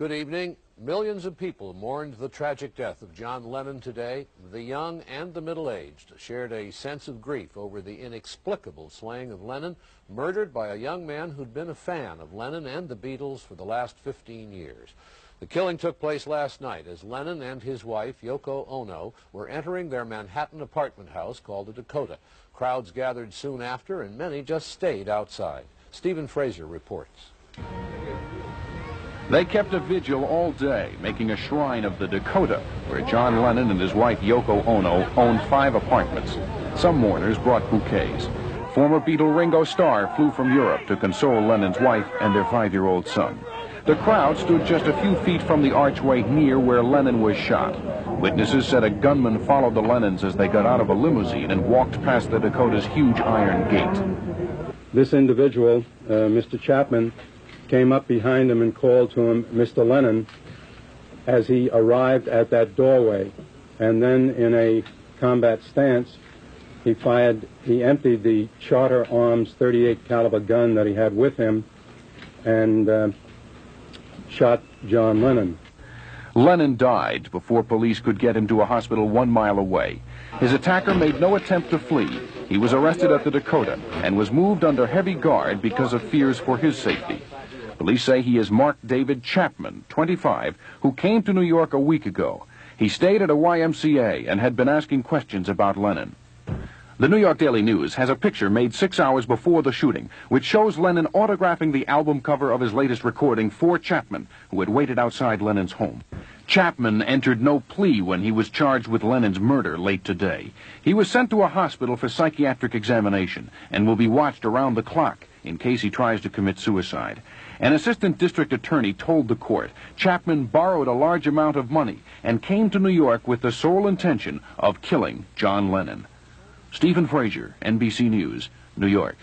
Good evening. Millions of people mourned the tragic death of John Lennon today. The young and the middle-aged shared a sense of grief over the inexplicable slaying of Lennon, murdered by a young man who'd been a fan of Lennon and the Beatles for the last 15 years. The killing took place last night as Lennon and his wife, Yoko Ono, were entering their Manhattan apartment house called the Dakota. Crowds gathered soon after, and many just stayed outside. Stephen Fraser reports. They kept a vigil all day, making a shrine of the Dakota, where John Lennon and his wife Yoko Ono owned 5 apartments. Some mourners brought bouquets. Former Beatle Ringo Starr flew from Europe to console Lennon's wife and their 5-year-old son. The crowd stood just a few feet from the archway near where Lennon was shot. Witnesses said a gunman followed the Lennons as they got out of a limousine and walked past the Dakota's huge iron gate. This individual, Mr. Chapman, came up behind him and called to him, Mr. Lennon, as he arrived at that doorway. And then in a combat stance, he emptied the Charter Arms .38 caliber gun that he had with him and shot John Lennon. Lennon died before police could get him to a hospital 1 mile away. His attacker made no attempt to flee. He was arrested at the Dakota and was moved under heavy guard because of fears for his safety. Police say he is Mark David Chapman, 25, who came to New York a week ago. He stayed at a YMCA and had been asking questions about Lennon. The New York Daily News has a picture made 6 hours before the shooting, which shows Lennon autographing the album cover of his latest recording for Chapman, who had waited outside Lennon's home. Chapman entered no plea when he was charged with Lennon's murder late today. He was sent to a hospital for psychiatric examination and will be watched around the clock in case he tries to commit suicide. An assistant district attorney told the court Chapman borrowed a large amount of money and came to New York with the sole intention of killing John Lennon. Stephen Fraser, NBC News, New York.